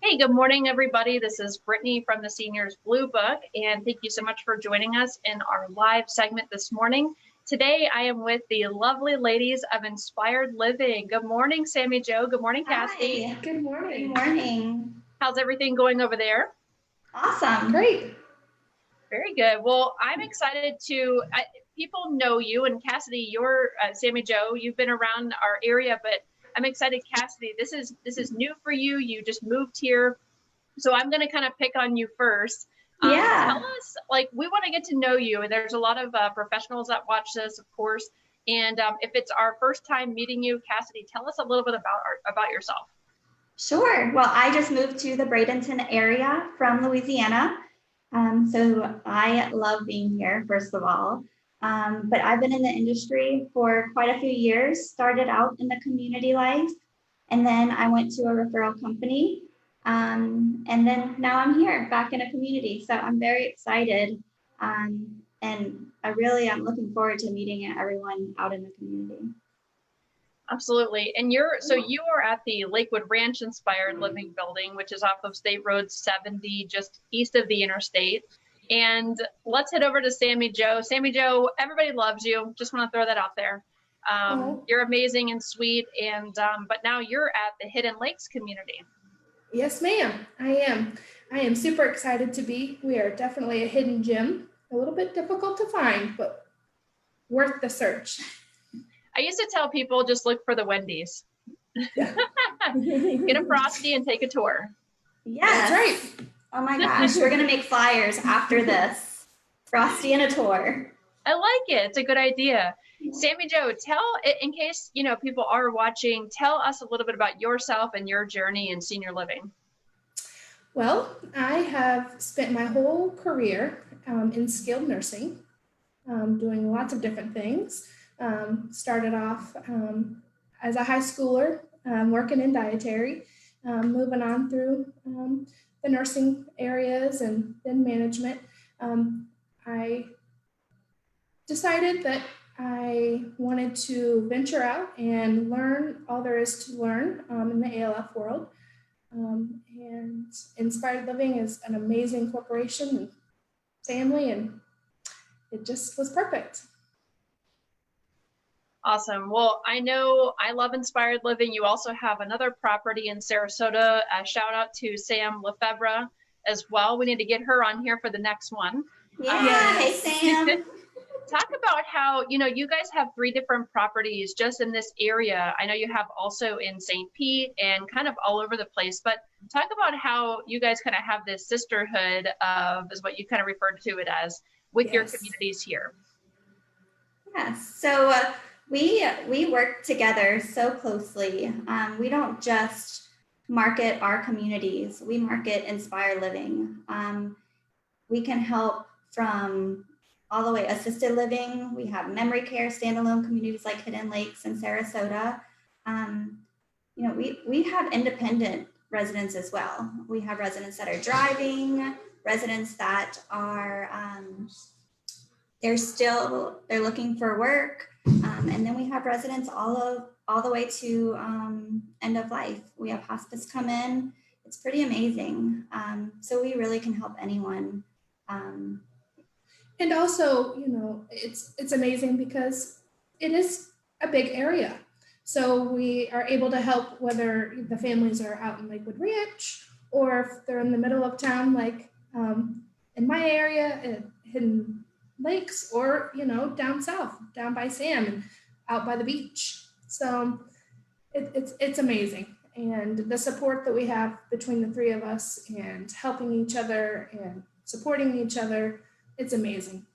Hey, good morning, everybody. This is Brittany from the Seniors Blue Book, and thank you so much for joining us in our live segment this morning. Today, I am with the lovely ladies of Inspired Living. Good morning, Sammy Joe. Good morning, Cassidy. Hi. Good morning. Good morning. How's everything going over there? Awesome. Great. Very good. Well, I'm excited to, people know you, and Cassidy, you're, Sammy Joe, you've been around our area, but I'm excited, Cassidy, this is new for you. You just moved here. So I'm going to kind of pick on you first. Yeah. Tell us, like, we want to get to know you. And there's a lot of professionals that watch this, of course. And if it's our first time meeting you, Cassidy, tell us a little bit about yourself. Sure. Well, I just moved to the Bradenton area from Louisiana. So I love being here, first of all. But I've been in the industry for quite a few years, started out in the community life, and then I went to a referral company. And then now I'm here back in a community. So I'm very excited. And I'm looking forward to meeting everyone out in the community. Absolutely. And you are at the Lakewood Ranch Inspired Living building, which is off of State Road 70, just east of the interstate. And let's head over to Sammy Joe. Sammy Joe, everybody loves you. Just want to throw that out there. You're amazing and sweet. And but now you're at the Hidden Lakes community. Yes, ma'am. I am super excited to be. We are definitely a hidden gem. A little bit difficult to find, but worth the search. I used to tell people just look for the Wendy's. Get a Frosty and take a tour. Yes. That's right. Oh my gosh, we're going to make flyers after this. Frosty and a tour. I like it. It's a good idea. Sammy Joe, in case, people are watching, tell us a little bit about yourself and your journey in senior living. Well, I have spent my whole career in skilled nursing, doing lots of different things. Started off as a high schooler, working in dietary, moving on through the nursing areas and then management. I decided that I wanted to venture out and learn all there is to learn in the ALF world. And Inspired Living is an amazing corporation and family, and it just was perfect. Awesome. Well, I know I love Inspired Living. You also have another property in Sarasota. A shout out to Sam Lefebvre as well. We need to get her on here for the next one. Yeah. Hey, Sam. Talk about how, you guys have 3 different properties just in this area. I know you have also in St. Pete and kind of all over the place, but talk about how you guys kind of have this sisterhood is what you kind of referred to it as with your communities here. Yes. So we work together so closely. We don't just market our communities. We market Inspired Living. We can help from all the way assisted living. We have memory care, standalone communities like Hidden Lakes and Sarasota. We have independent residents as well. We have residents that are driving, residents that are, they're looking for work. And then we have residents all the way to end of life. We have hospice come in. It's pretty amazing. So we really can help anyone. And also, it's amazing because it is a big area. So we are able to help whether the families are out in Lakewood Ranch or if they're in the middle of town, like in my area, in Hidden Lakes, or, down south, down by Sam and out by the beach. So it's amazing. And the support that we have between the 3 of us and helping each other and supporting each other, it's amazing.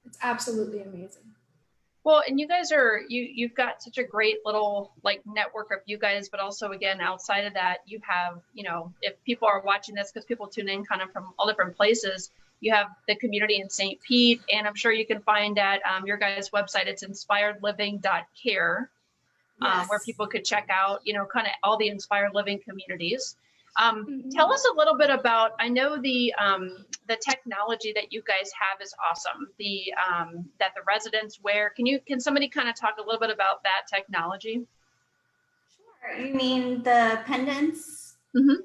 It's absolutely amazing. Well, and you guys you've got such a great little network of you guys, but also again, outside of that, you have, if people are watching this, because people tune in kind of from all different places, you have the community in St. Pete, and I'm sure you can find at your guys' website, it's inspiredliving.care, where people could check out, kind of all the Inspired Living communities. Tell us a little bit about, I know the technology that you guys have is awesome. That the residents wear. Can somebody kind of talk a little bit about that technology? Sure. You mean the pendants? Mm-hmm.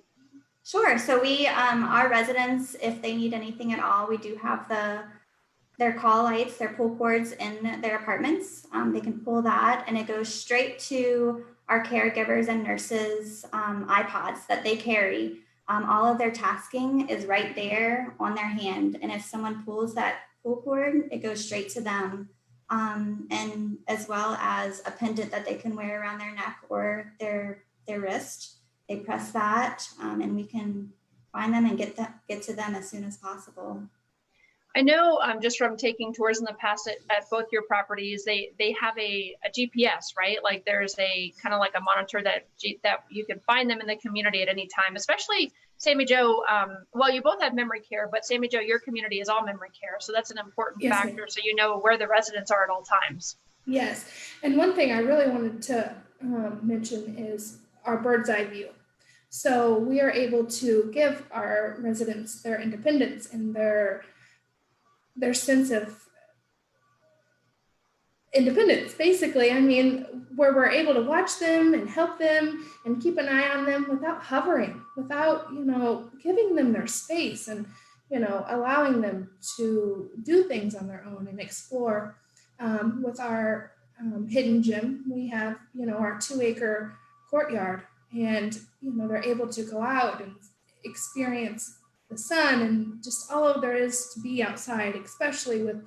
Sure. So we, our residents, if they need anything at all, we do have their call lights, their pull cords in their apartments. They can pull that and it goes straight to our caregivers and nurses' iPods that they carry. All of their tasking is right there on their hand. And if someone pulls that pull cord, it goes straight to them. And as well as a pendant that they can wear around their neck or their wrist. They press that and we can find them and get to them as soon as possible. I know just from taking tours in the past at both your properties, they have a GPS, right? Like there's a kind of like a monitor that you can find them in the community at any time, especially Sammy Joe. Well, you both have memory care, but Sammy Joe, your community is all memory care. So that's an important factor. So you know where the residents are at all times. Yes. And one thing I really wanted to mention is our bird's eye view. So we are able to give our residents their independence and their sense of independence, basically. I mean, where we're able to watch them and help them and keep an eye on them without hovering, without, giving them their space and, allowing them to do things on their own and explore. With our hidden gym, we have, our 2-acre courtyard, and, they're able to go out and experience the sun and just all of there is to be outside, especially with,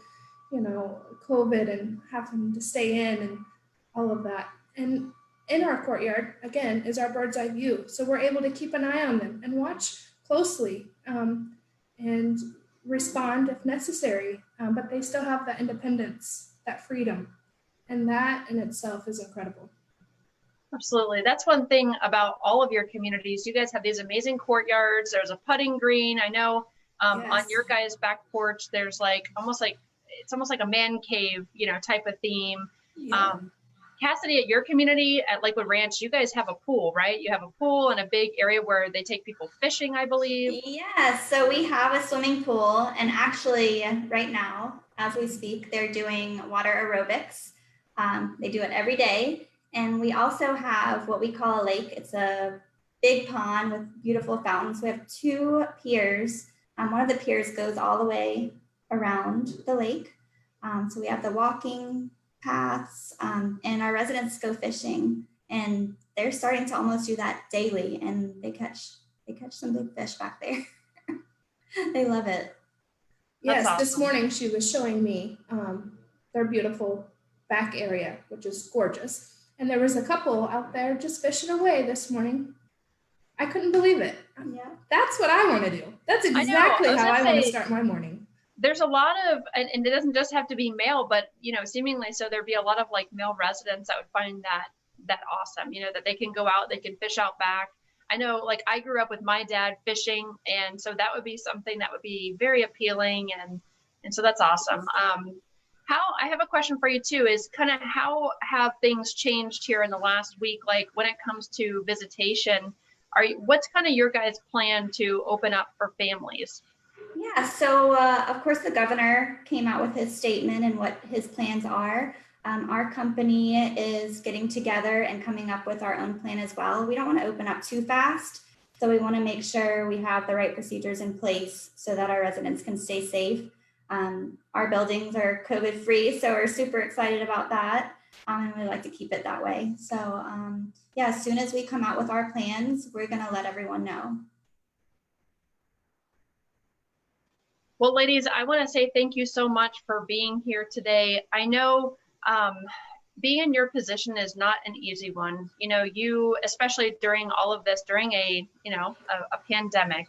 COVID and having to stay in and all of that. And in our courtyard, again, is our bird's eye view. So we're able to keep an eye on them and watch closely and respond if necessary. But they still have that independence, that freedom. And that in itself is incredible. Absolutely. That's one thing about all of your communities. You guys have these amazing courtyards. There's a putting green. I know on your guys' back porch, there's it's almost like a man cave, type of theme. Yeah. Cassidy, at your community at Lakewood Ranch, you guys have a pool, right? You have a pool and a big area where they take people fishing, I believe. Yes. So we have a swimming pool, and actually right now, as we speak, they're doing water aerobics. They do it every day. And we also have what we call a lake. It's a big pond with beautiful fountains. We have 2 piers. One of the piers goes all the way around the lake. So we have the walking paths, and our residents go fishing. And they're starting to almost do that daily. And they catch some big fish back there. They love it. Yes, awesome. This morning she was showing me their beautiful back area, which is gorgeous. And there was a couple out there just fishing away this morning. I couldn't believe it. Yeah. That's what I want to do. That's exactly how I want to start my morning. There's a lot of, and it doesn't just have to be male, but, seemingly so there'd be a lot of male residents that would find that awesome, that they can go out, they can fish out back. I know, I grew up with my dad fishing, and so that would be something that would be very appealing. And so that's awesome. I have a question for you too, is kind of how have things changed here in the last week? When it comes to visitation, what's kind of your guys' plan to open up for families? Yeah, so of course the governor came out with his statement and what his plans are. Our company is getting together and coming up with our own plan as well. We don't want to open up too fast, so we want to make sure we have the right procedures in place so that our residents can stay safe. Our buildings are COVID-free, so we're super excited about that, and we like to keep it that way. So as soon as we come out with our plans, we're going to let everyone know. Well, ladies, I want to say thank you so much for being here today. I know being in your position is not an easy one. You, especially during all of this, during a pandemic,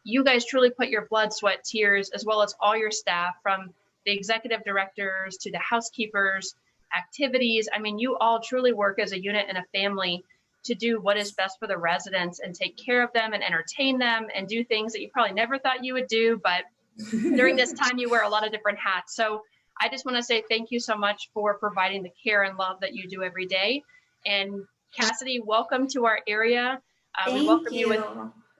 you guys truly put your blood, sweat, tears, as well as all your staff, from the executive directors to the housekeepers, activities. I mean, you all truly work as a unit and a family to do what is best for the residents and take care of them and entertain them and do things that you probably never thought you would do. But during this time, you wear a lot of different hats. So I just want to say thank you so much for providing the care and love that you do every day. And Cassidy, welcome to our area. We welcome you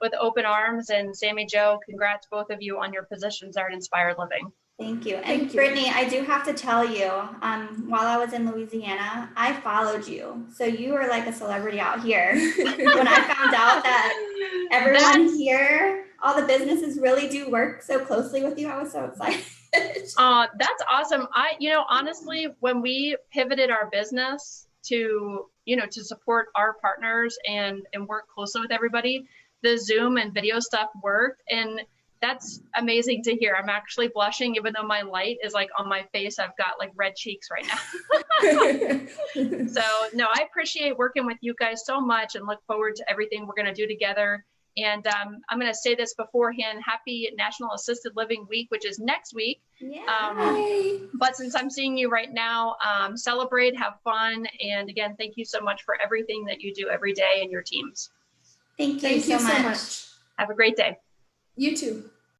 with open arms. And Sammy Joe, congrats both of you on your positions there at Inspired Living. Thank you. And Thank you. Brittany, I do have to tell you, while I was in Louisiana, I followed you. So you were like a celebrity out here. When I found out that everyone here, all the businesses really do work so closely with you, I was so excited. That's awesome. Honestly, when we pivoted our business to, to support our partners and work closely with everybody, the Zoom and video stuff worked. And that's amazing to hear. I'm actually blushing, even though my light is like on my face. I've got like red cheeks right now. So no, I appreciate working with you guys so much and look forward to everything we're going to do together. And I'm going to say this beforehand, happy National Assisted Living Week, which is next week. But since I'm seeing you right now, celebrate, have fun. And again, thank you so much for everything that you do every day and your teams. Thank you so much. Have a great day. You too.